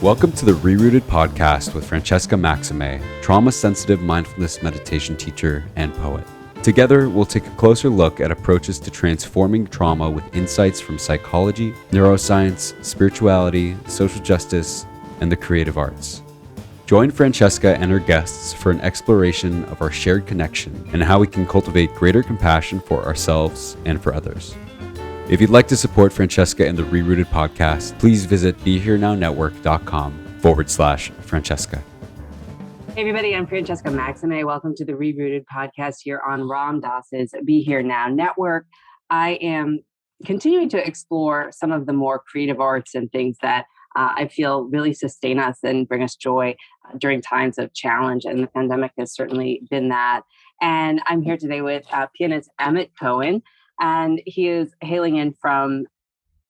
Welcome to the ReRooted podcast with Francesca Maximé, trauma-sensitive mindfulness meditation teacher and poet. Together, we'll take a closer look at approaches to transforming trauma with insights from psychology, neuroscience, spirituality, social justice, and the creative arts. Join Francesca and her guests for an exploration of our shared connection and how we can cultivate greater compassion for ourselves and for others. If you'd like to support Francesca and the ReRooted podcast, please visit BeHereNowNetwork.com/Francesca. Hey everybody, I'm Francesca Maximé. Welcome to the ReRooted podcast here on Ram Dass's Be Here Now Network. I am continuing to explore some of the more creative arts and things that I feel really sustain us and bring us joy during times of challenge. And the pandemic has certainly been that. And I'm here today with pianist Emmet Cohen. And he is hailing in from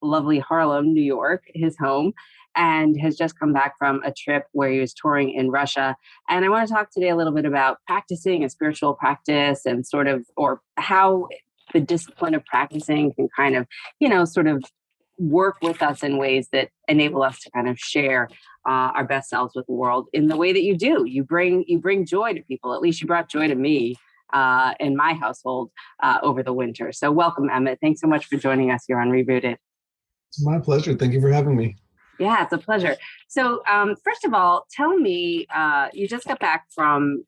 lovely Harlem, New York, his home, and has just come back from a trip where he was touring in Russia. And I want to talk today a little bit about practicing a spiritual practice and sort of, or how the discipline of practicing can kind of, sort of work with us in ways that enable us to kind of share our best selves with the world in the way that you do. You bring joy to people. At least you brought joy to me in my household over the winter. So welcome, Emmet. Thanks so much for joining us here on ReRooted. It's my pleasure. Thank you for having me. Yeah, it's a pleasure. So first of all, tell me, you just got back from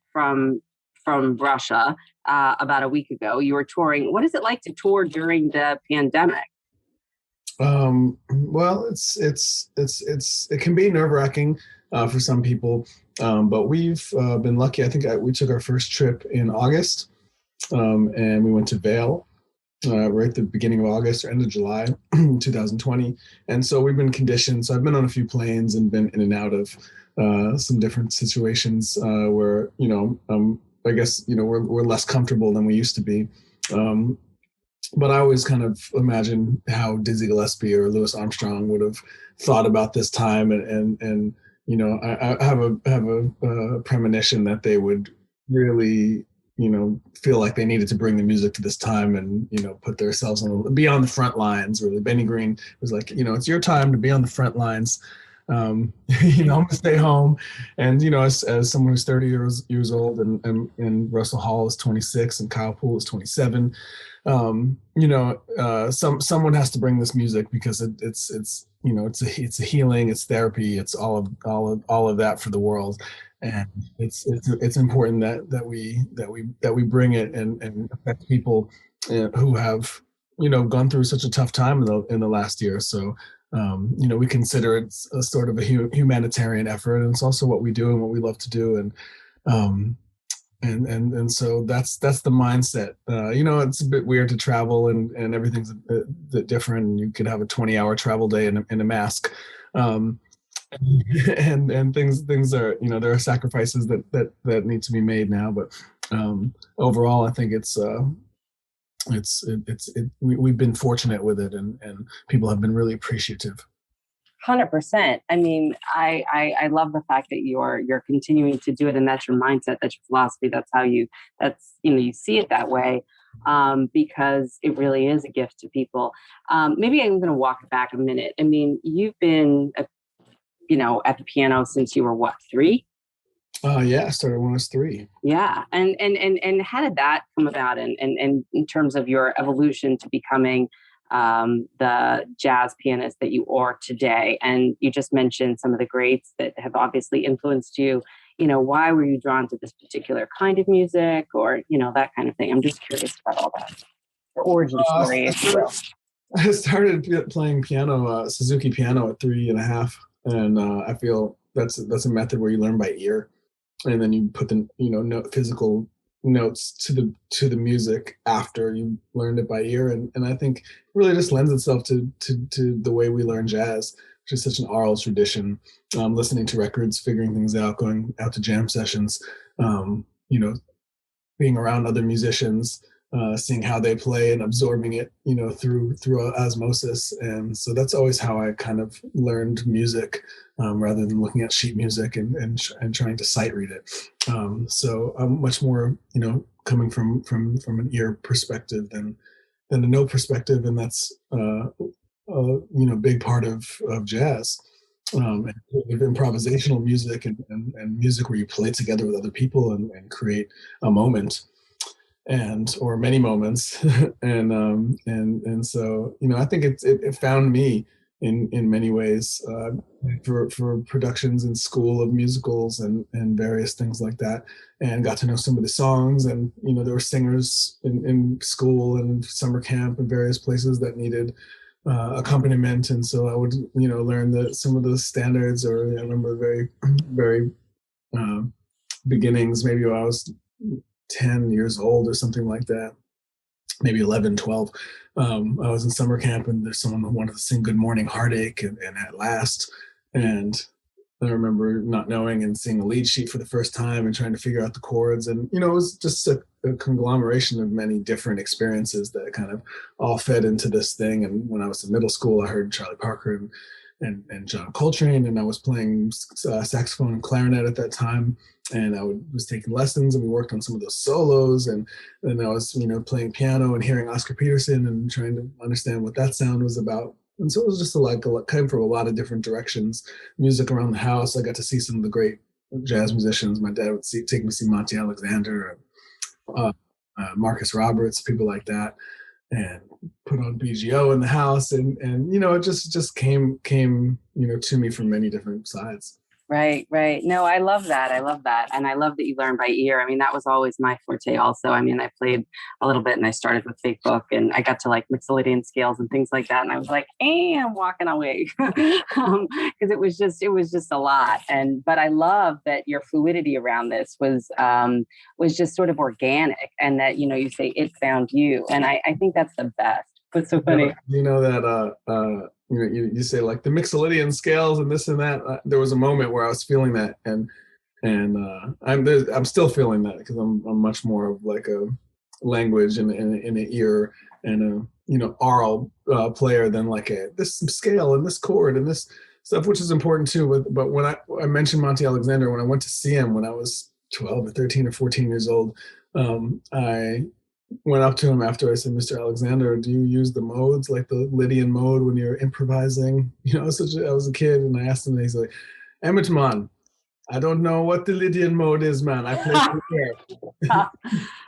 Russia about a week ago. You were touring. What is it like to tour during the pandemic? Well, it can be nerve-wracking for some people, but we've been lucky. I think we took our first trip in August, and we went to Vail right at the beginning of August or end of July 2020. And so we've been conditioned. So I've been on a few planes and been in and out of some different situations where, I guess, we're less comfortable than we used to be. But I always kind of imagine how Dizzy Gillespie or Louis Armstrong would have thought about this time, and I have a premonition that they would really, feel like they needed to bring the music to this time and, put themselves be on the front lines. Really, Benny Green was like, it's your time to be on the front lines. Stay home. And, as someone who's 30 years old and Russell Hall is 26 and Kyle Poole is 27, someone has to bring this music because it's a healing, it's therapy, it's all of that for the world. And it's important that we bring it and affect people who have, gone through such a tough time in the last year. So, we consider it a sort of a humanitarian effort, and it's also what we do and what we love to do. And so that's the mindset. It's a bit weird to travel and everything's a bit different. And you could have a 20-hour travel day in a mask. And things are, there are sacrifices that need to be made now. But overall, I think we've been fortunate with it, and people have been really appreciative. 100%. I mean, I love the fact that you're continuing to do it, and that's your mindset, that's your philosophy, that's how you see it that way, because it really is a gift to people. Maybe I'm going to walk it back a minute. I mean, you've been, at the piano since you were what, 3? Yeah, I started when I was 3. Yeah, and how did that come about? And in terms of your evolution to becoming the jazz pianist that you are today? And you just mentioned some of the greats that have obviously influenced you. Why were you drawn to this particular kind of music, or that kind of thing? I'm just curious about all that. The origin story, if you will. I started playing piano, Suzuki piano, at 3.5, and I feel that's a method where you learn by ear. And then you put the physical notes to the music after you learned it by ear, and I think it really just lends itself to the way we learn jazz, which is such an oral tradition. Listening to records, figuring things out, going out to jam sessions, being around other musicians, seeing how they play and absorbing it, through osmosis. And so that's always how I kind of learned music, rather than looking at sheet music and trying to sight read it. So I'm much more, coming from an ear perspective than a note perspective. And that's, big part of jazz. and improvisational music and music where you play together with other people and create a moment or many moments. And so, I think it found me in many ways, for productions in school of musicals and various things like that, and got to know some of the songs. And there were singers in school and summer camp and various places that needed accompaniment, and so I would learn some of those standards. Or I remember very beginnings, maybe when I was 10 years old or something like that, maybe 11, 12. I was in summer camp, and there's someone who wanted to sing Good Morning Heartache and At Last. And I remember not knowing and seeing a lead sheet for the first time and trying to figure out the chords. And, it was just a conglomeration of many different experiences that kind of all fed into this thing. And when I was in middle school, I heard Charlie Parker and John Coltrane, and I was playing saxophone and clarinet at that time. And I was taking lessons, and we worked on some of those solos. And then I was, playing piano and hearing Oscar Peterson and trying to understand what that sound was about. And so it was just came from a lot of different directions. Music around the house. I got to see some of the great jazz musicians. My dad would take me to see Monty Alexander, Marcus Roberts, people like that, and put on BGO in the house. And it just came to me from many different sides. Right. No, I love that. And I love that you learn by ear. I mean, that was always my forte also. I mean, I played a little bit, and I started with fake book, and I got to like Mixolydian scales and things like that. And I was like, I'm walking away because it was just a lot. But I love that your fluidity around this was just sort of organic, and that, you say it found you. And I think that's the best. What's so funny? You say like the Mixolydian scales and this and that. There was a moment where I was feeling that, and I'm still feeling that, because I'm much more of like a language and an ear and a oral player than like this scale and this chord and this stuff, which is important too. But when I mentioned Monty Alexander, when I went to see him when I was 12 or 13 or 14 years old, I went up to him after. I said, Mr. Alexander, do you use the modes, like the Lydian mode, when you're improvising? I was a kid, and I asked him, and he's like, Emmet, man, I don't know what the Lydian mode is, man. I play here.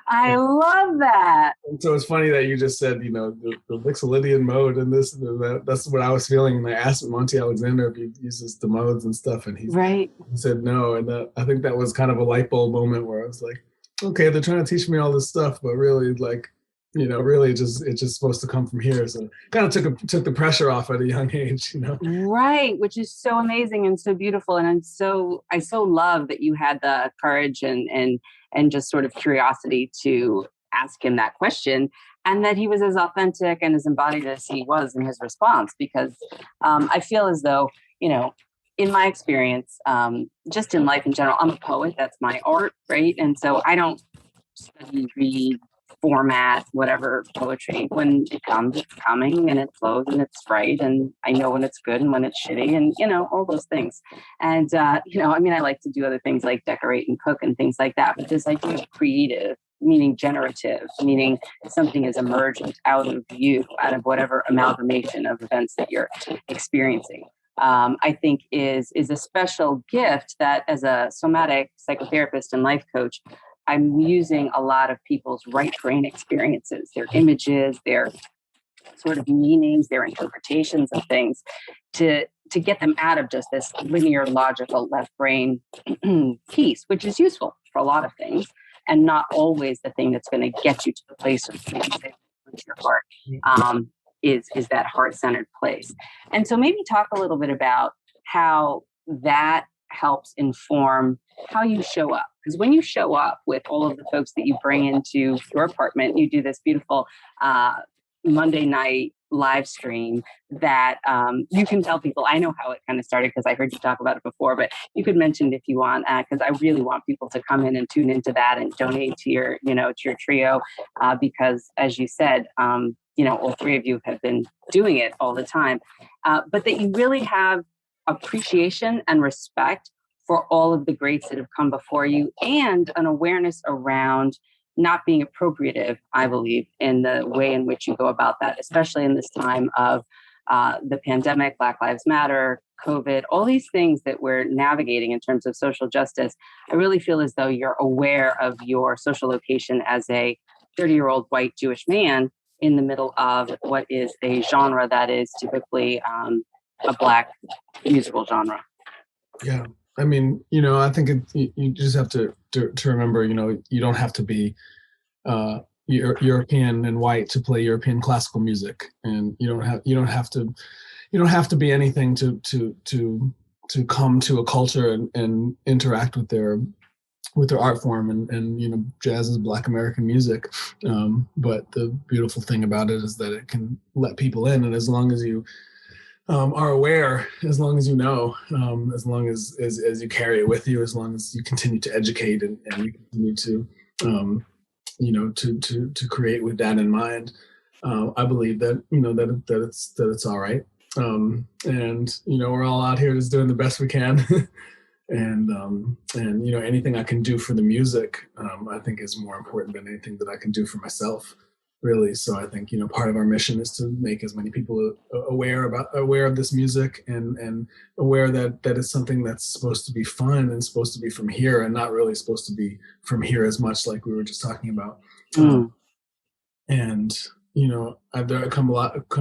I love that. And so it's funny that you just said, the Mixolydian mode and this, that's what I was feeling. And I asked Monty Alexander if he uses the modes and stuff, and he said no. And I think that was kind of a light bulb moment where I was like, okay, they're trying to teach me all this stuff, but really, really it's just supposed to come from here. So kind of took the pressure off at a young age, Right, which is so amazing and so beautiful. And I so love that you had the courage and just sort of curiosity to ask him that question, and that he was as authentic and as embodied as he was in his response. Because I feel as though, in my experience, just in life in general, I'm a poet. That's my art, right? And so I don't study, read, format, whatever poetry. When it comes, it's coming, and it flows, and it's right. And I know when it's good and when it's shitty, and, all those things. And, I like to do other things like decorate and cook and things like that. But this idea of creative, meaning generative, meaning something is emergent out of you, out of whatever amalgamation of events that you're experiencing. I think is a special gift that, as a somatic psychotherapist and life coach, I'm using a lot of people's right brain experiences, their images, their sort of meanings, their interpretations of things, to get them out of just this linear, logical left brain piece, which is useful for a lot of things, and not always the thing that's going to get you to the place of your heart. Is that heart-centered place. And so maybe talk a little bit about how that helps inform how you show up. Because when you show up with all of the folks that you bring into your apartment, you do this beautiful Monday night live stream that you can tell people. I know how it kind of started because I heard you talk about it before, but you could mention it if you want, because I really want people to come in and tune into that and donate to your, to your trio, because as you said, all three of you have been doing it all the time, but that you really have appreciation and respect for all of the greats that have come before you, and an awareness around not being appropriative, I believe, in the way in which you go about that, especially in this time of the pandemic, Black Lives Matter, COVID, all these things that we're navigating in terms of social justice, I really feel as though you're aware of your social location as a 30-year-old white Jewish man in the middle of what is a genre that is typically a Black musical genre. Yeah. I mean, I think you just have to remember, you don't have to be European and white to play European classical music, and you don't have to be anything to come to a culture and interact with their art form, and jazz is Black American music, but the beautiful thing about it is that it can let people in, and as long as you are aware, as long as you know, as long as you carry it with you, as long as you continue to educate and you continue to to create with that in mind, I believe that that it's all right, and we're all out here just doing the best we can. And anything I can do for the music, I think is more important than anything that I can do for myself, really. So I think part of our mission is to make as many people aware of this music, and aware that it's something that's supposed to be fun and supposed to be from here, and not really supposed to be from here as much, like we were just talking about. And I've come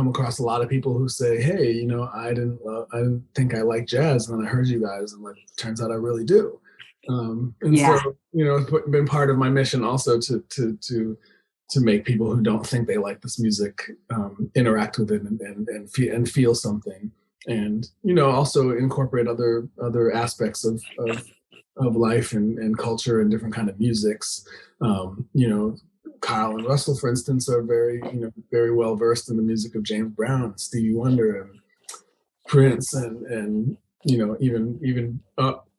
across a lot of people who say, "Hey, I didn't think I liked jazz, and then I heard you guys, and like, turns out I really do." So it's been part of my mission also to make people who don't think they like this music interact with it and feel something, and also incorporate other aspects of life and culture and different kind of musics. Kyle and Russell, for instance, are very well versed in the music of James Brown, Stevie Wonder, and Prince, and even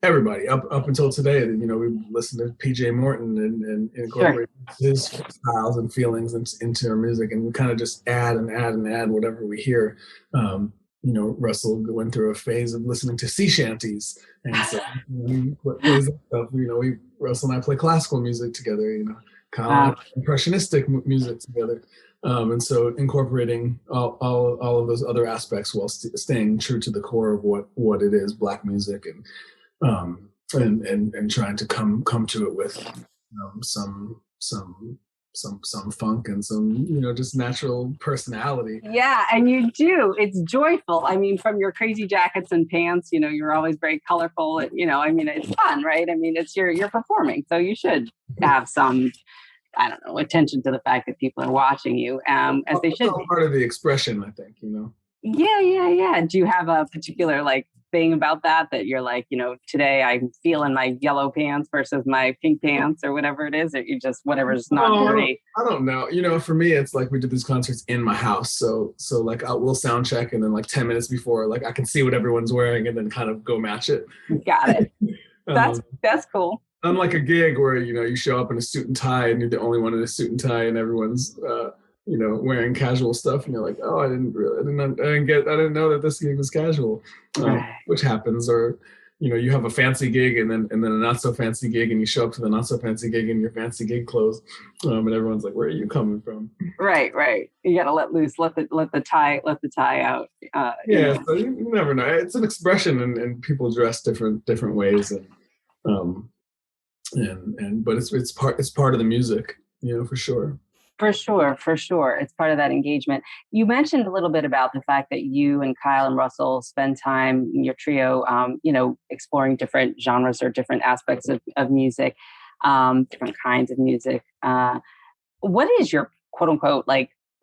everybody up until today. We listen to P.J. Morton and incorporate his styles and feelings into our music, and we kind of just add whatever we hear. Russell went through a phase of listening to sea shanties, and so we plays that stuff. Russell and I play classical music together. Kyle and impressionistic music together, and so incorporating all of those other aspects while staying true to the core of what it is, Black music, and trying to come to it with some funk and some just natural personality. Yeah, and you do. It's joyful. I mean, from your crazy jackets and pants, you're always very colorful. And, it's fun, right? I mean, you're performing, so you should have some, I don't know, attention to the fact that people are watching you, as they should be. Part of the expression, I think. Yeah. Do you have a particular thing about that you're like, today I'm feeling my yellow pants versus my pink pants, or whatever it is, or you just whatever's not dirty? I don't know. For me, it's like we do these concerts in my house, so like we'll sound check, and then 10 minutes before, I can see what everyone's wearing, and then kind of go match it. Got it. That's cool. Unlike a gig where you show up in a suit and tie, and you're the only one in a suit and tie, and everyone's wearing casual stuff, and you're like, oh, I didn't know that this gig was casual, which happens. Or you have a fancy gig and then a not so fancy gig, and you show up to the not so fancy gig in your fancy gig clothes, and everyone's like, where are you coming from? Right. You got to let loose, let the tie out. So you never know. It's an expression, and people dress different ways, but it's part of the music, for sure. For sure. It's part of that engagement. You mentioned a little bit about the fact that you and Kyle and Russell spend time in your trio, exploring different genres or different aspects of music, different kinds of music. What is your quote unquote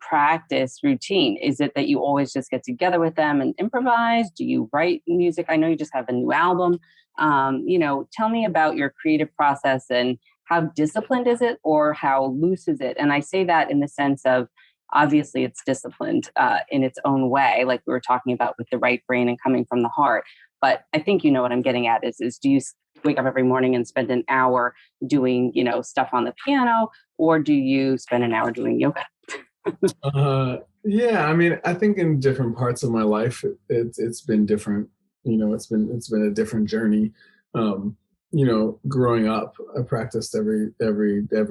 practice routine? Is it that you always just get together with them and improvise? Do you write music? I know you just have a new album. Tell me about your creative process, and how disciplined is it, or how loose is it? And I say that in the sense of, obviously it's disciplined in its own way, like we were talking about with the right brain and coming from the heart. But I think what I'm getting at is do you wake up every morning and spend an hour doing, stuff on the piano, or do you spend an hour doing yoga? Yeah, I mean, I think in different parts of my life, it's been different. It's been a different journey. growing up, I practiced every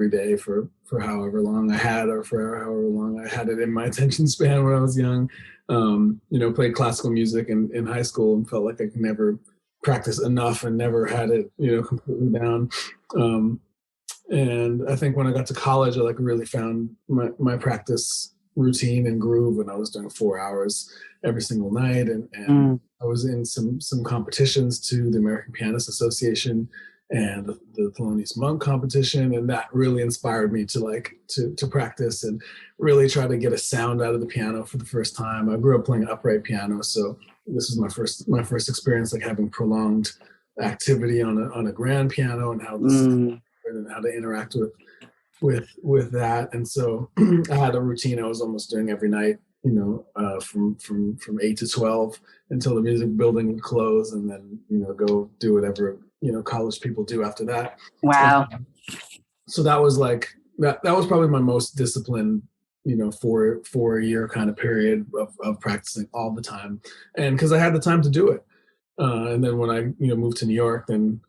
day for however long I had, or for however long I had it in my attention span when I was young. Played classical music in high school and felt like I could never practice enough and never had it, completely down. And I think when I got to college, I really found my practice routine and groove, and I was doing 4 hours every single night. And I was in some competitions to the American Pianist Association and the Thelonious Monk competition. And that really inspired me to practice and really try to get a sound out of the piano for the first time. I grew up playing upright piano, so this was my first experience having prolonged activity on a grand piano, and how and how to interact with that. And so I had a routine I was almost doing every night, from 8 to 12 until the music building would close, and then go do whatever college people do after that. Wow. So that was that was probably my most disciplined 4-year kind of period of practicing all the time, and because I had the time to do it. And then when I moved to New York, then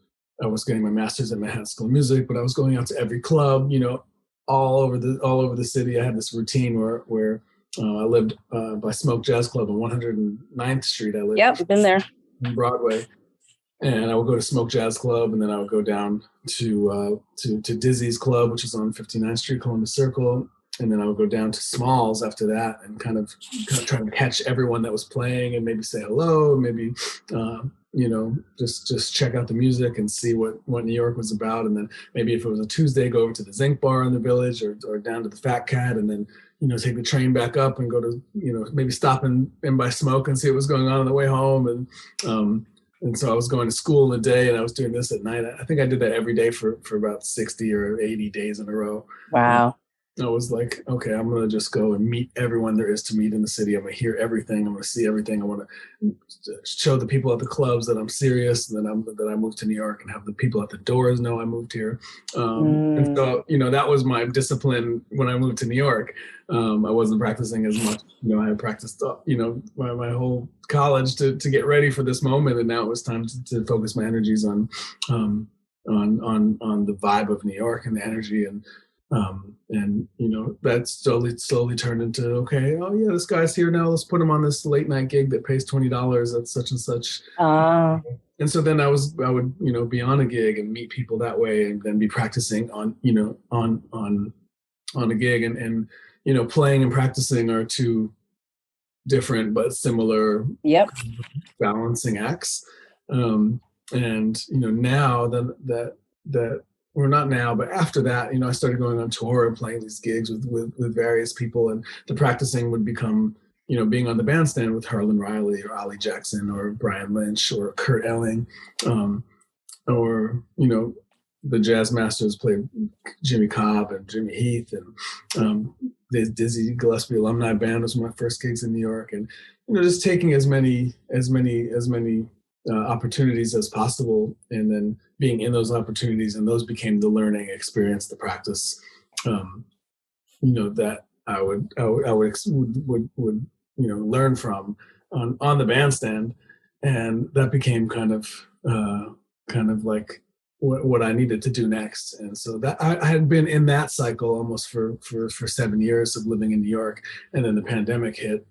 I was getting my master's at Manhattan School of Music, but I was going out to every club, all over the city. I had this routine where I lived by Smoke Jazz Club on 109th Street. I lived. Yep, been there. On Broadway, and I would go to Smoke Jazz Club, and then I would go down to Dizzy's Club, which is on 59th Street, Columbus Circle, and then I would go down to Smalls after that, and kind of try to catch everyone that was playing, and maybe say hello, and maybe just check out the music and see what New York was about. And then maybe if it was a Tuesday, go over to the Zinc Bar in the Village, or down to the Fat Cat, and then take the train back up and go to maybe stop in by Smoke and see what was going on the way home. And so I was going to school in the day, and I was doing this at night. I think I did that every day for about 60 or 80 days in a row. Wow. I was like, okay, I'm going to just go and meet everyone there is to meet in the city. I'm going to hear everything. I'm going to see everything. I want to show the people at the clubs that I'm serious, and that I moved to New York, and have the people at the doors know I moved here. And so, that was my discipline when I moved to New York. I wasn't practicing as much. I had practiced, my whole college to get ready for this moment. And now it was time to focus my energies on the vibe of New York and the energy. And that slowly turned into, okay, oh yeah, this guy's here now, let's put him on this late night gig that pays $20 at such and such. And so then I would be on a gig and meet people that way, and then be practicing on a gig, and playing and practicing are two different but similar balancing acts. And now that or not now, but after that, I started going on tour and playing these gigs with various people, and the practicing would become, being on the bandstand with Herlin Riley or Ollie Jackson or Brian Lynch or Kurt Elling, or, the jazz masters played Jimmy Cobb and Tootie Heath, and the Dizzy Gillespie Alumni Band was my first gigs in New York, and just taking as many opportunities as possible, and then being in those opportunities, and those became the learning experience, the practice, that I would learn from on the bandstand, and that became kind of like what I needed to do next. And so that I had been in that cycle almost for 7 years of living in New York, and then the pandemic hit.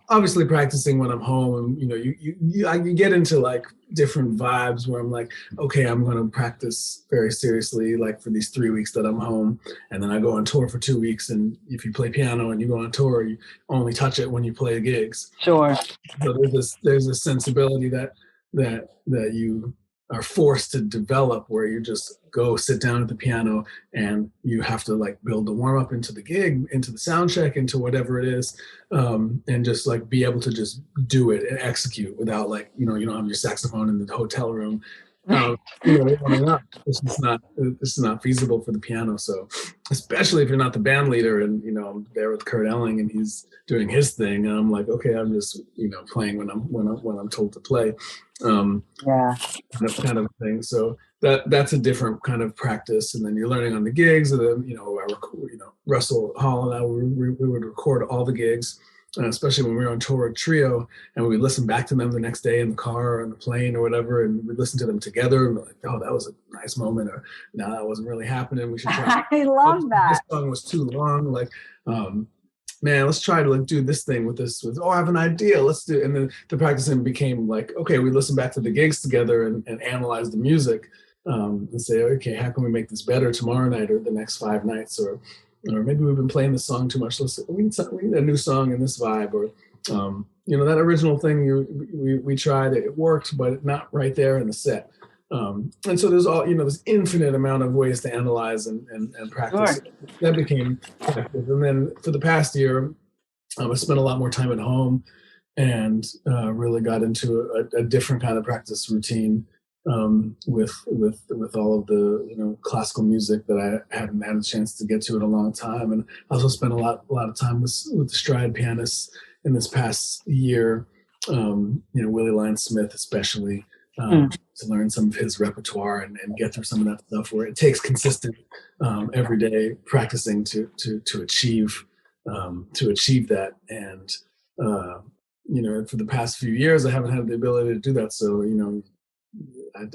Obviously practicing when I'm home, and you get into different vibes where I'm like, okay, I'm going to practice very seriously for these 3 weeks that I'm home, and then I go on tour for 2 weeks. And if you play piano and you go on tour, you only touch it when you play gigs. Sure. So there's this sensibility that you are forced to develop, where you just go sit down at the piano, and you have to build the warm up into the gig, into the sound check, into whatever it is, and just be able to just do it and execute without you don't have your saxophone in the hotel room. This is not feasible for the piano. So especially if you're not the band leader, and I'm there with Kurt Elling and he's doing his thing, and I'm like, okay, I'm just playing when I'm told to play. Kind of thing. So that's a different kind of practice. And then you're learning on the gigs, and then Russell Hall and I we would record all the gigs, especially when we were on tour with Trio, and we would listen back to them the next day in the car or on the plane or whatever, and we'd listen to them together and be like, oh, that was a nice moment, or no, that wasn't really happening. We should try. I love that. This song was too long. Like, man, let's try to like do this thing with this. Oh, I have an idea. Let's do. And then the practicing became like, okay, we listen back to the gigs together and analyze the music, and say, okay, how can we make this better tomorrow night or the next 5 nights, or maybe we've been playing this song too much. We need a new song in this vibe, or that original thing we tried. It worked, but not right there in the set. And so there's this infinite amount of ways to analyze and practice. Sure. That became practice. And then for the past year, I spent a lot more time at home and really got into a different kind of practice routine with all of the classical music that I hadn't had a chance to get to in a long time. And I also spent a lot of time with the stride pianists in this past year. Willie Lyon Smith especially. To learn some of his repertoire and get through some of that stuff where it takes consistent everyday practicing to achieve that. And for the past few years I haven't had the ability to do that, so I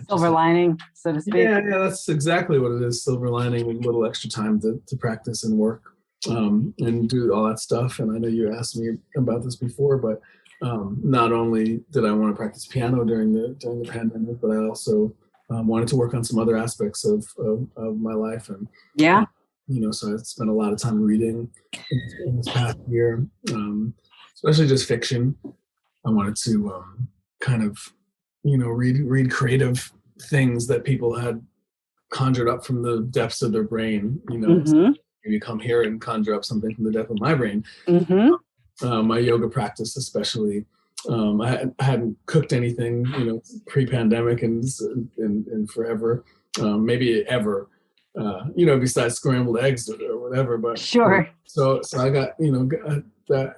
silver lining, so to speak. Yeah, that's exactly what it is. Silver lining with a little extra time to practice and work and do all that stuff. And I know you asked me about this before, but not only did I want to practice piano during the pandemic, but I also wanted to work on some other aspects of my life. And so I spent a lot of time reading in this past year, especially just fiction. I wanted to kind of read creative things that people had conjured up from the depths of their brain. Maybe come here and conjure up something from the depth of my brain. My yoga practice, especially, I hadn't cooked anything, pre-pandemic and forever, maybe ever, besides scrambled eggs or whatever. But sure. So I got,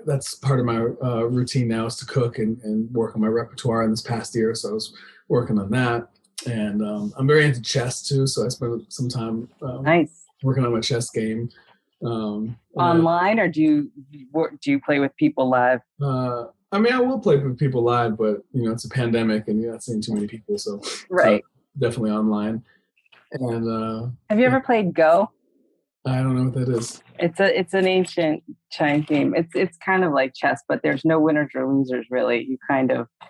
that's part of my routine now is to cook and work on my repertoire in this past year. So I was working on that, and I'm very into chess too. So I spent some time nice working on my chess game. Online, or do you play with people live? I will play with people live, but it's a pandemic and you're not seeing too many people, so right. Definitely online. And have you ever played Go? I don't know what that is. It's an ancient Chinese game. It's kind of like chess, but there's no winners or losers really.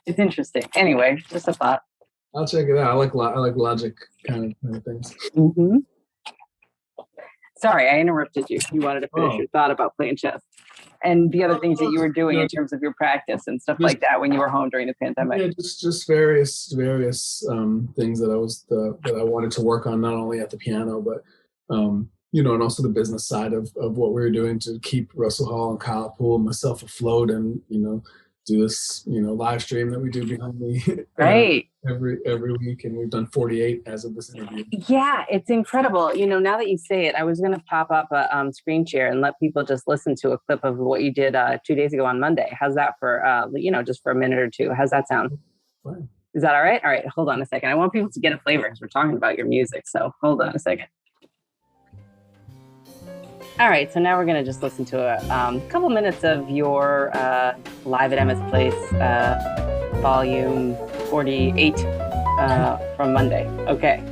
It's interesting. Anyway, just a thought. I'll check it out. I like logic kind of things. Mm-hmm. Sorry, I interrupted you. You wanted to finish your thought about playing chess and the other things that you were doing in terms of your practice and stuff like that when you were home during the pandemic. Yeah, just various things that I wanted to work on, not only at the piano, but and also the business side of what we were doing to keep Russell Hall and Kyle Poole and myself afloat, and do this live stream that we do behind me right every week, and we've done 48 as of this interview. Yeah, it's incredible. Now that you say it, I was going to pop up a screen share and let people just listen to a clip of what you did 2 days ago on Monday. How's that for just for a minute or two? How's that sound? Fine. Is that all right? All right, hold on a second. I want people to get a flavor because we're talking about your music, so hold on a second. All right, so now we're going to just listen to a couple minutes of your Live at Emmet's Place volume 48 from Monday. Okay.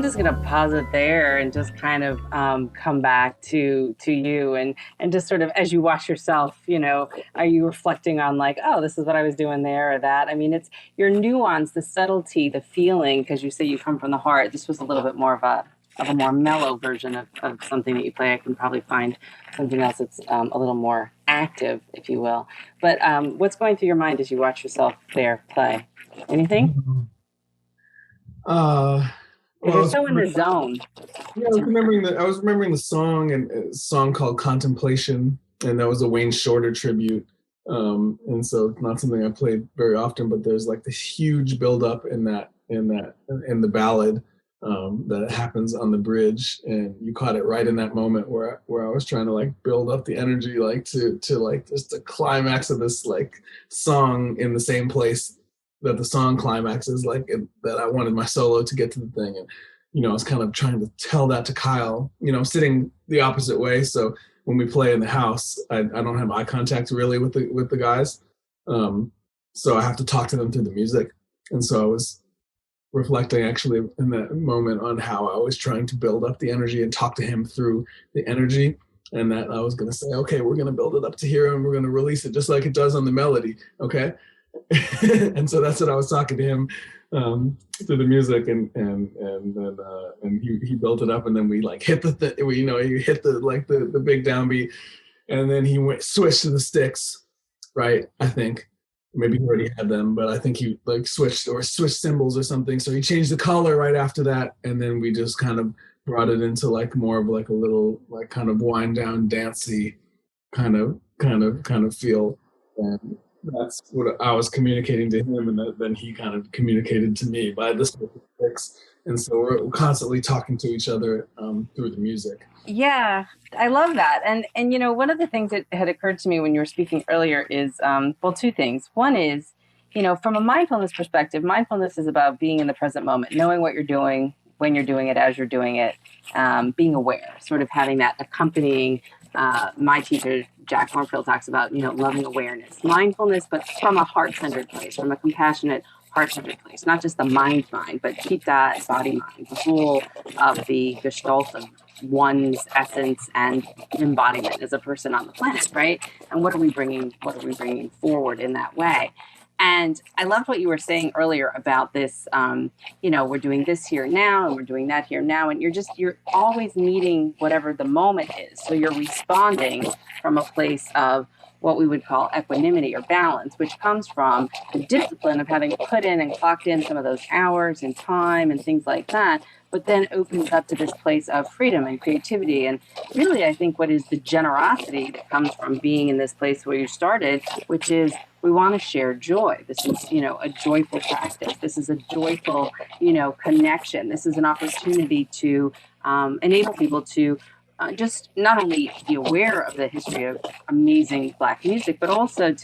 just going to pause it there and just kind of come back to you and just sort of as you watch yourself, are you reflecting on like, oh, this is what I was doing there or that? I mean, it's your nuance, the subtlety, the feeling, because you say you come from the heart. This was a little bit more of a more mellow version of something that you play. I can probably find something else that's a little more active, if you will. But what's going through your mind as you watch yourself there play? Anything? Well, you're so in the zone. Yeah, I was remembering the song, and a song called Contemplation, and that was a Wayne Shorter tribute. And so it's not something I played very often, but there's like this huge buildup in the ballad that happens on the bridge, and you caught it right in that moment where I was trying to like build up the energy, like to like just the climax of this like song in the same place that the song climaxes, like that I wanted my solo to get to the thing. And I was kind of trying to tell that to Kyle, sitting the opposite way. So when we play in the house, I don't have eye contact really with the guys, so I have to talk to them through the music. And so I was reflecting actually in that moment on how I was trying to build up the energy and talk to him through the energy, and that I was going to say, okay, we're going to build it up to here and we're going to release it just like it does on the melody, okay? And so that's what I was talking to him through the music, and he built it up, and then we like hit he hit the big downbeat, and then he switched to the sticks, right? I think maybe he already had them, but I think he like switched cymbals or something. So he changed the color right after that, and then we just kind of brought it into like more of like a little like kind of wind down dancey kind of feel. And that's what I was communicating to him, and then he kind of communicated to me by the sticks. And so we're constantly talking to each other through the music. Yeah, I love that. And one of the things that had occurred to me when you were speaking earlier is, two things. One is, from a mindfulness perspective, mindfulness is about being in the present moment, knowing what you're doing, when you're doing it, as you're doing it, being aware, sort of having that accompanying. My teacher, Jack Hornfield, talks about, loving awareness, mindfulness, but from a heart-centered place, from a compassionate, heart-centered place, not just the mind, but keep that body-mind, the whole of the gestalt of one's essence and embodiment as a person on the planet, right? And what are we bringing forward in that way? And I loved what you were saying earlier about this, we're doing this here now and we're doing that here now. And you're always meeting whatever the moment is. So you're responding from a place of what we would call equanimity or balance, which comes from the discipline of having put in and clocked in some of those hours and time and things like that, but then opens up to this place of freedom and creativity. And really, I think what is the generosity that comes from being in this place where you started, which is we want to share joy. This is, a joyful practice. This is a joyful, connection. This is an opportunity to enable people to just not only be aware of the history of amazing Black music, but also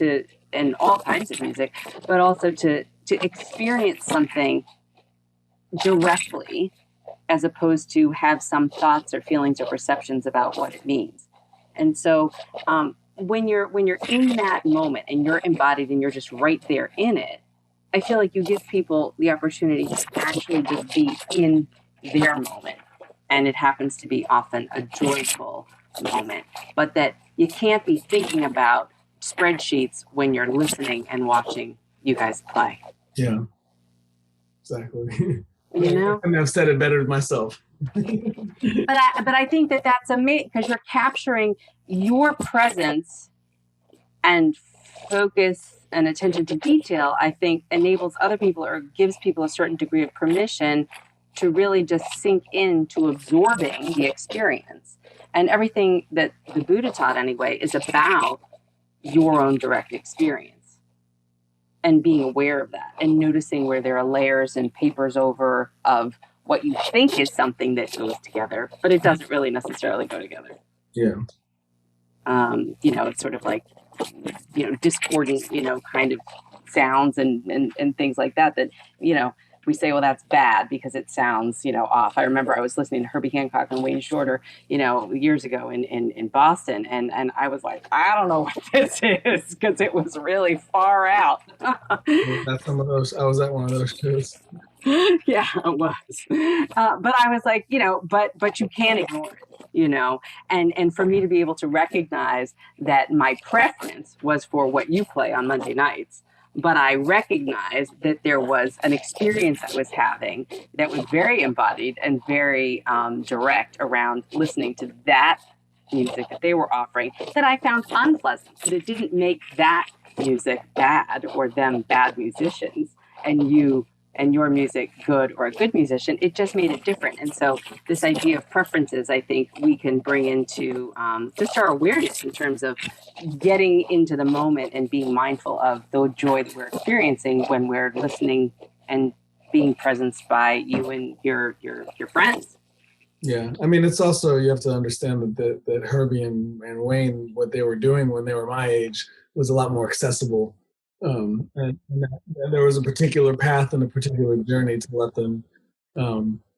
and all kinds of music, but also to experience something directly, as opposed to have some thoughts or feelings or perceptions about what it means. And so when you're in that moment and you're embodied and you're just right there in it, I feel like you give people the opportunity to actually just be in their moment. And it happens to be often a joyful moment, but that you can't be thinking about spreadsheets when you're listening and watching you guys play. Yeah, exactly. And I've said it better myself. But I think that's amazing because you're capturing your presence and focus and attention to detail. I think enables other people or gives people a certain degree of permission to really just sink into absorbing the experience. And everything that the Buddha taught anyway is about your own direct experience and being aware of that and noticing where there are layers and papers over of what you think is something that goes together, but it doesn't really necessarily go together. Yeah. It's sort of like, discordant, kind of sounds and things like that, we say, well, that's bad because it sounds, off. I remember I was listening to Herbie Hancock and Wayne Shorter, years ago in Boston. And I was like, I don't know what this is because it was really far out. That's some of those. I was at one of those shows. Yeah, it was. But I was like, but you can't ignore it. And for me to be able to recognize that my preference was for what you play on Monday nights, but I recognized that there was an experience I was having that was very embodied and very direct around listening to that music that they were offering that I found unpleasant, but it didn't make that music bad or them bad musicians and your music good or a good musician. It just made it different. And so this idea of preferences, I think we can bring into just our awareness in terms of getting into the moment and being mindful of the joy that we're experiencing when we're listening and being presenced by you and your friends. Yeah, I mean, it's also, you have to understand that Herbie and Wayne, what they were doing when they were my age was a lot more accessible. And there was a particular path and a particular journey to let them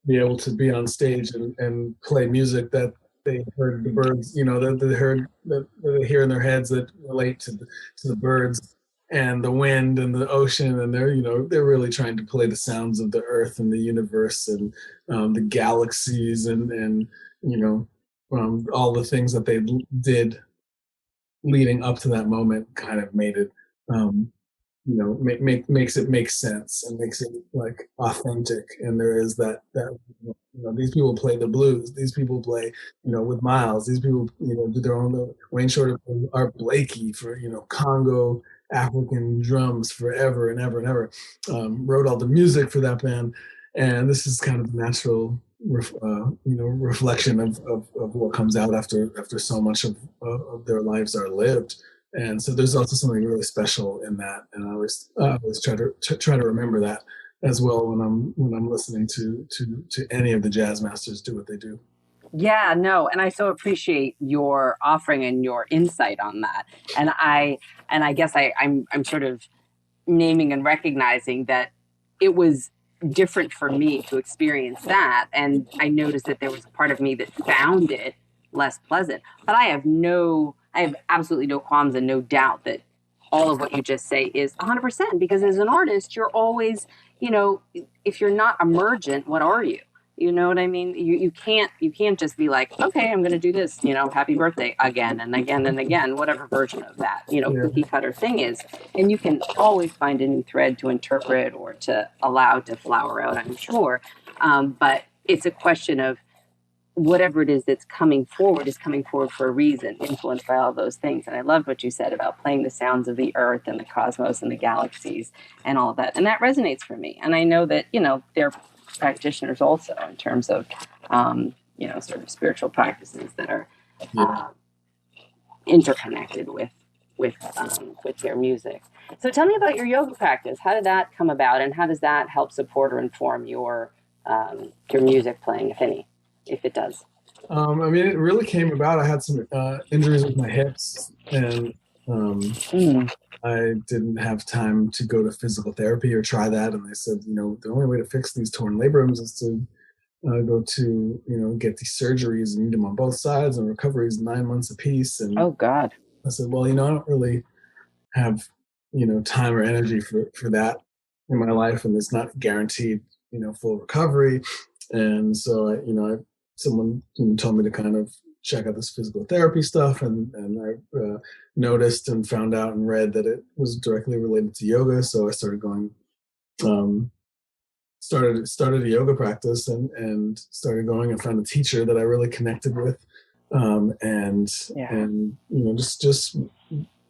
be able to be on stage and play music that they heard the birds, that they heard, that they hear in their heads that relate to the birds and the wind and the ocean, and they're really trying to play the sounds of the earth and the universe and the galaxies and all the things that they did leading up to that moment kind of made it makes it make sense and makes it like authentic. And there is that these people play the blues, these people play with Miles, these people do their own. Wayne Shorter, Art Blakey for Congo African drums forever and ever and ever, wrote all the music for that band, and this is kind of the natural reflection of what comes out after so much of their lives are lived. And so there's also something really special in that, and I always try to remember that as well when I'm listening to any of the jazz masters do what they do. Yeah, no, and I so appreciate your offering and your insight on that. And I guess I'm sort of naming and recognizing that it was different for me to experience that, and I noticed that there was a part of me that found it less pleasant. But I have absolutely no qualms and no doubt that all of what you just say is 100%, because as an artist, you're always, if you're not emergent, what are you? You know what I mean? You can't just be like, okay, I'm going to do this, happy birthday again and again and again, whatever version of that, cookie cutter thing is. And you can always find a new thread to interpret or to allow to flower out, I'm sure. But it's a question of whatever it is that's coming forward is coming forward for a reason, influenced by all those things. And I loved what you said about playing the sounds of the earth and the cosmos and the galaxies and all of that. And that resonates for me. And I know that, they're practitioners also in terms of, sort of spiritual practices that are interconnected with their music. So tell me about your yoga practice. How did that come about, and how does that help support or inform your music playing, if it does? I mean, it really came about. I had some injuries with my hips, and I didn't have time to go to physical therapy or try that. And they said, the only way to fix these torn labrums is to go to, get these surgeries and need them on both sides, and recovery is 9 months apiece. And oh God. I said, well, I don't really have, time or energy for that in my life, and it's not guaranteed, full recovery. And so someone told me to kind of check out this physical therapy stuff, and I noticed and found out and read that it was directly related to yoga. So I started going, started a yoga practice and started going and found a teacher that I really connected with, and just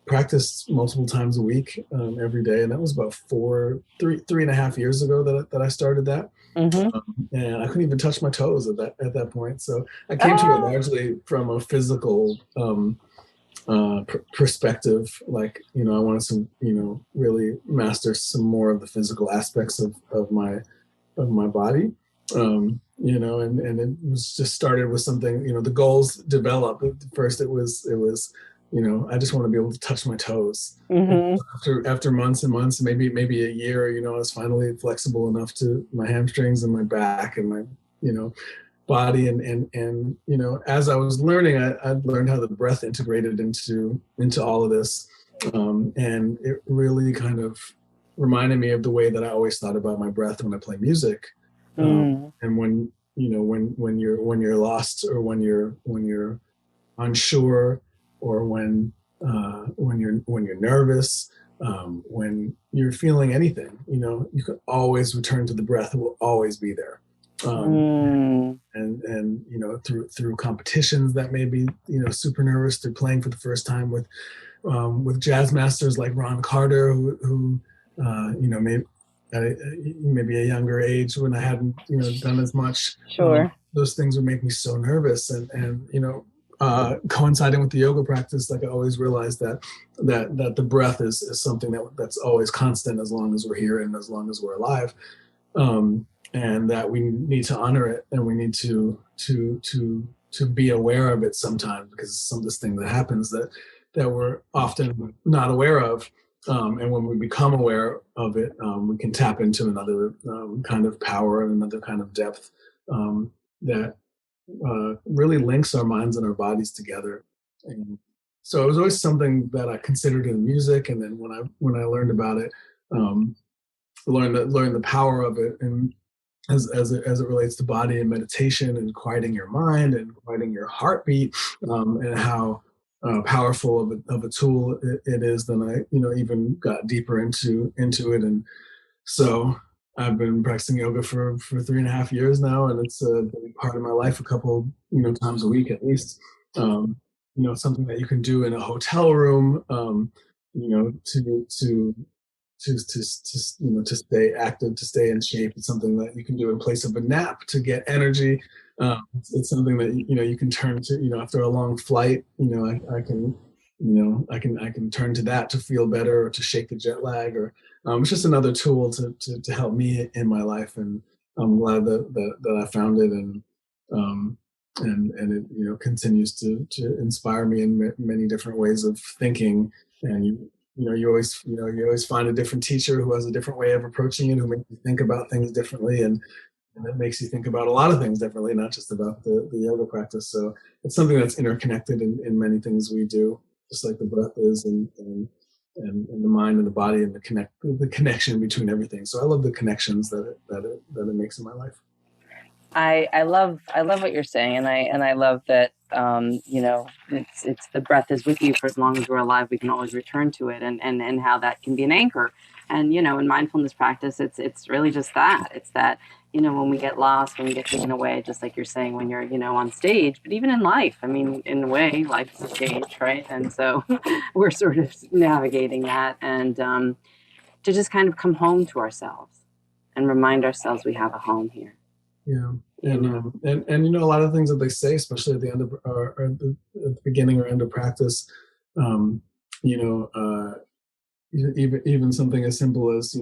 practiced multiple times a week, every day. And that was about 3.5 years ago that I started that. Mm-hmm. And I couldn't even touch my toes at that point. So I came to it largely from a physical perspective. Like, I wanted to, really master some more of the physical aspects of my body. And it was just started with something, the goals developed. First it was I just want to be able to touch my toes. Mm-hmm. After months and months, maybe a year, I was finally flexible enough to my hamstrings and my back and my, body. And as I was learning, I learned how the breath integrated into all of this. And it really kind of reminded me of the way that I always thought about my breath when I play music. And when you're lost, or when you're unsure, or when you're nervous, when you're feeling anything, you can always return to the breath. It will always be there. And through competitions that may be super nervous, through playing for the first time with jazz masters like Ron Carter, who maybe at maybe a younger age when I hadn't done as much. Sure. Those things would make me so nervous, and coinciding with the yoga practice, like I always realized that the breath is something that's always constant as long as we're here and as long as we're alive. And that we need to honor it, and we need to be aware of it sometimes, because it's some of this thing that happens that we're often not aware of. And when we become aware of it, we can tap into another kind of power and another kind of depth that really links our minds and our bodies together. And so it was always something that I considered in music, and then when I learned about it, learned the power of it, and as it relates to body and meditation and quieting your mind and quieting your heartbeat, and how powerful of a tool it is, then I even got deeper into it. And so I've been practicing yoga for 3.5 years now, and it's a big part of my life, a couple times a week at least. Something that you can do in a hotel room, to stay active, to stay in shape. It's something that you can do in place of a nap to get energy. It's something that you can turn to after a long flight. I can turn to that to feel better, or to shake the jet lag, or it's just another tool to help me in my life. And I'm glad that I found it, and it continues to inspire me in many different ways of thinking. And you always find a different teacher who has a different way of approaching it, who makes you think about things differently, and it makes you think about a lot of things differently, not just about the yoga practice. So it's something that's interconnected in many things we do, just like the breath is, and the mind and the body, and the connection between everything. So I love the connections that it makes in my life. I love what you're saying, and I love that it's the breath is with you for as long as we're alive. We can always return to it, and how that can be an anchor. And in mindfulness practice, it's really just that. It's that when we get lost, when we get taken away, just like you're saying, when you're on stage, but even in life. I mean, in a way, life is a stage, right? And so we're sort of navigating that, and to just kind of come home to ourselves and remind ourselves we have a home here. Yeah, and a lot of things that they say, especially at the end of or at the beginning or end of practice, even something as simple as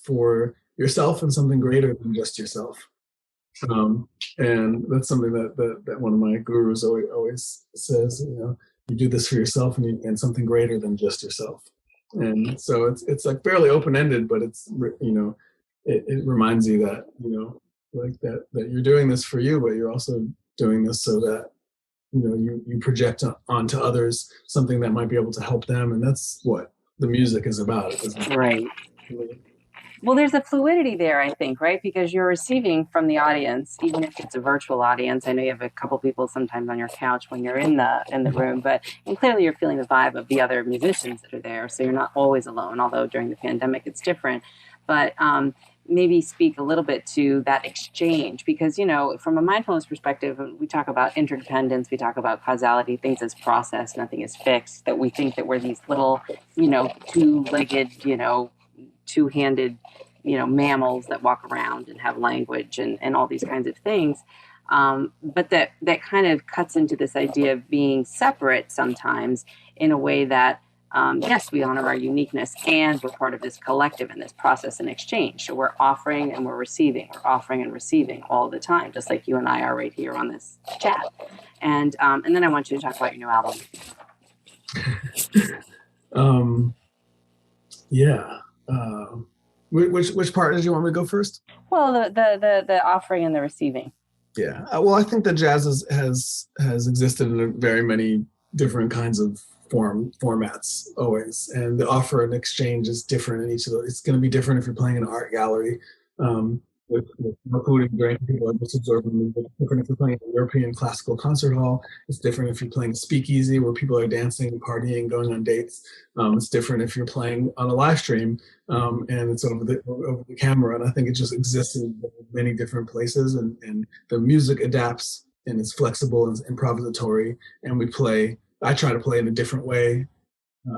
for yourself and something greater than just yourself. And that's something that one of my gurus always says. You do this for yourself and something greater than just yourself. And so it's like fairly open-ended, but it's it reminds you that like that you're doing this for you, but you're also doing this so that you project onto others something that might be able to help them, and that's what the music is about, isn't it? Right. Well, there's a fluidity there, I think, right? Because you're receiving from the audience, even if it's a virtual audience. I know you have a couple people sometimes on your couch when you're in the room, and clearly you're feeling the vibe of the other musicians that are there. So you're not always alone, although during the pandemic it's different. But maybe speak a little bit to that exchange, because from a mindfulness perspective, we talk about interdependence, we talk about causality, things as process, nothing is fixed, that we think that we're these little two-legged, two-handed mammals that walk around and have language and all these kinds of things, but that kind of cuts into this idea of being separate sometimes, in a way that yes, we honor our uniqueness, and we're part of this collective and this process and exchange. So we're offering and we're receiving all the time, just like you and I are right here on this chat. And then I want you to talk about your new album. Yeah. Which part did you want me to go first? Well, the offering and the receiving. Yeah. Well, I think that jazz has existed in very many different kinds of formats always, and the offer and exchange is different in each of those. It's going to be different if you're playing in an art gallery with no food and drink, people are just absorbing. It's different if you're playing in a European classical concert hall. It's different if you're playing speakeasy where people are dancing, partying, going on dates. It's different if you're playing on a live stream and it's over the camera. And I think it just exists in many different places, and the music adapts and it's flexible and it's improvisatory. And I try to play in a different way,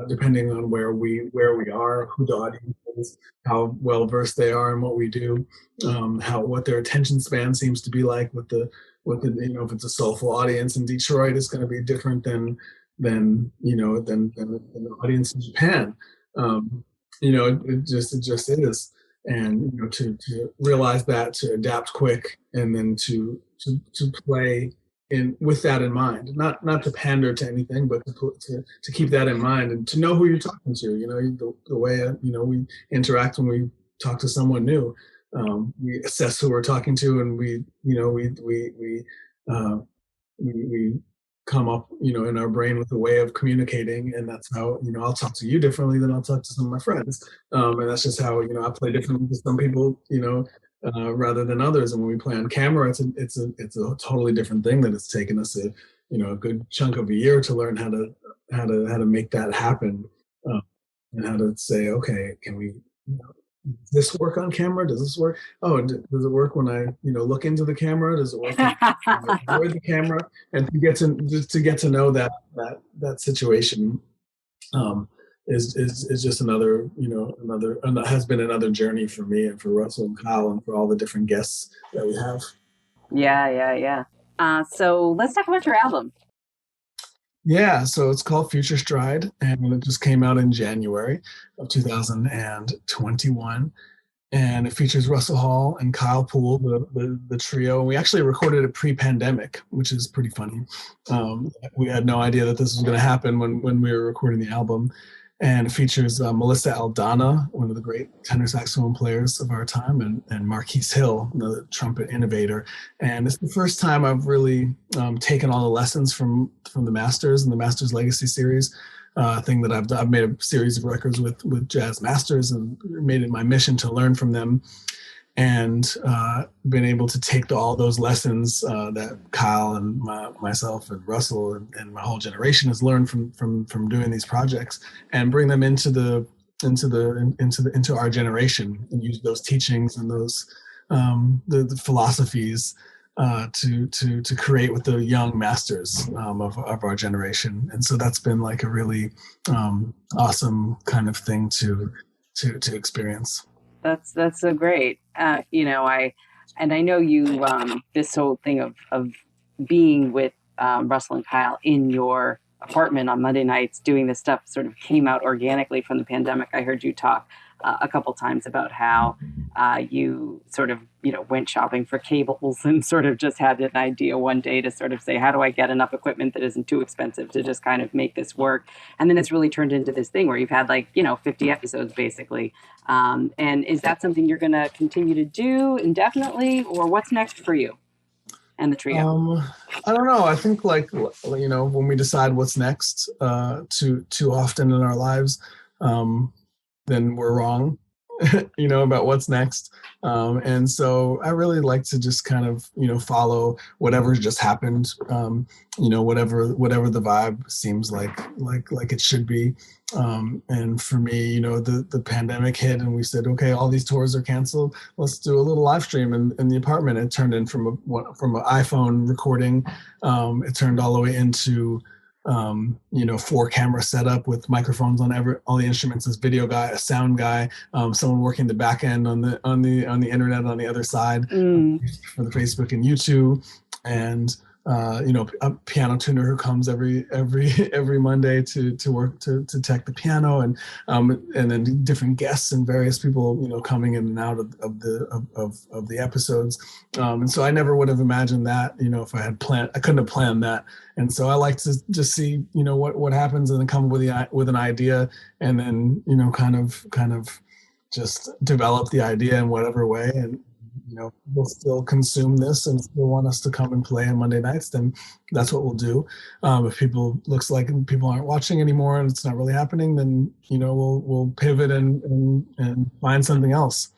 depending on where we are, who the audience is, how well versed they are in what we do, what their attention span seems to be like with the if it's a soulful audience in Detroit, it's going to be different than the audience in Japan. It just is. And to realize that, to adapt quick, and then to play with that in mind, not to pander to anything, but to keep that in mind and to know who you're talking to. The way we interact when we talk to someone new, we assess who we're talking to, and we come up in our brain with a way of communicating, and that's how I'll talk to you differently than I'll talk to some of my friends, and that's just how I play differently with some people rather than others. And when we play on camera, it's a totally different thing that it's taken us a good chunk of a year to learn how to make that happen, and how to say, okay, can we does this work on camera? Does this work? Oh, does it work when I look into the camera? Does it work when I avoid the camera? And to get to know that situation is just another has been another journey for me and for Russell and Kyle and for all the different guests that we have. Yeah. So let's talk about your album. Yeah, so it's called Future Stride, and it just came out in January of 2021. And it features Russell Hall and Kyle Poole, the trio. We actually recorded it pre-pandemic, which is pretty funny. We had no idea that this was going to happen when we were recording the album. And it features Melissa Aldana, one of the great tenor saxophone players of our time, and Marquise Hill, the trumpet innovator. And it's the first time I've really taken all the lessons from the Masters and the Masters Legacy series, thing that I've made a series of records with jazz masters and made it my mission to learn from them, and been able to take all those lessons that Kyle and myself and Russell and my whole generation has learned from doing these projects, and bring them into our generation, and use those teachings and those the philosophies to create with the young masters of our generation. And so that's been like a really awesome kind of thing to experience. That's so great. I know you, this whole thing of being with Russell and Kyle in your apartment on Monday nights doing this stuff sort of came out organically from the pandemic. I heard you talk a couple times about how you sort of, went shopping for cables and sort of just had an idea one day to sort of say, how do I get enough equipment that isn't too expensive to just kind of make this work? And then it's really turned into this thing where you've had 50 episodes basically. And is that something you're going to continue to do indefinitely, or what's next for you and the trio? I don't know. I think when we decide what's next too often in our lives, then we're wrong, about what's next. And so I really like to just kind of, follow whatever's just happened, whatever the vibe seems like it should be. And for me, the pandemic hit and we said, okay, all these tours are canceled. Let's do a little live stream in the apartment. It turned in from an iPhone recording. It turned all the way into 4-camera setup with microphones on all the instruments, this video guy, a sound guy, someone working the back end on the internet on the other side for the Facebook and YouTube, and a piano tuner who comes every Monday to work to tech the piano, and then different guests and various people coming in and out of the episodes, and so I never would have imagined that if I couldn't have planned that. And so I like to just see what happens and then come up with an idea, and then kind of just develop the idea in whatever way, and we'll still consume this and still want us to come and play on Monday nights, then that's what we'll do. If looks like people aren't watching anymore and it's not really happening, then we'll pivot and find something else.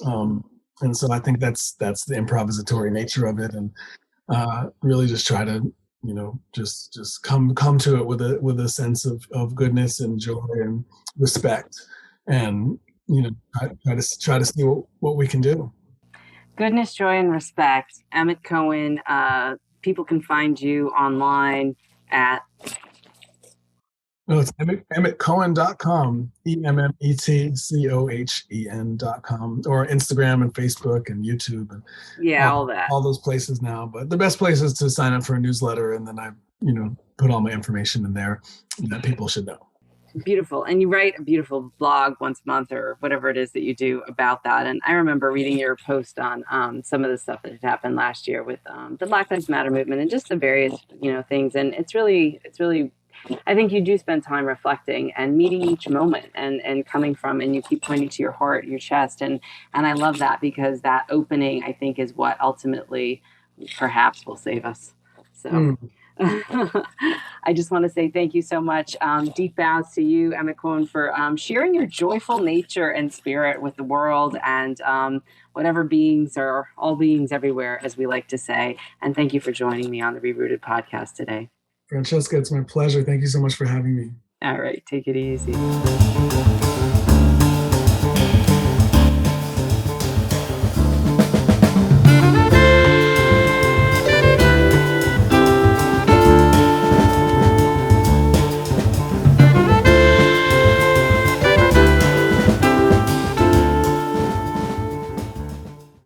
And so I think that's the improvisatory nature of it, and really just try to just come to it with a sense of goodness and joy and respect, and try to see what we can do. Goodness, joy, and respect. Emmet Cohen. People can find you online at. No, it's EmmetCohen.com, EmmetCohen.com, or Instagram and Facebook and YouTube and all that. All those places now. But the best place is to sign up for a newsletter, and then I, put all my information in there that people should know. Beautiful. And you write a beautiful blog once a month or whatever it is that you do about that. And I remember reading your post on some of the stuff that had happened last year with the Black Lives Matter movement and just the various, things. And it's really, I think you do spend time reflecting and meeting each moment and coming from, and you keep pointing to your heart, your chest. And I love that, because that opening, I think, is what ultimately perhaps will save us. So I just want to say thank you so much. Deep bows to you, Emmet Cohen, for sharing your joyful nature and spirit with the world and whatever beings or all beings everywhere, as we like to say. And thank you for joining me on the ReRooted podcast today. Francesca, it's my pleasure. Thank you so much for having me. All right. Take it easy.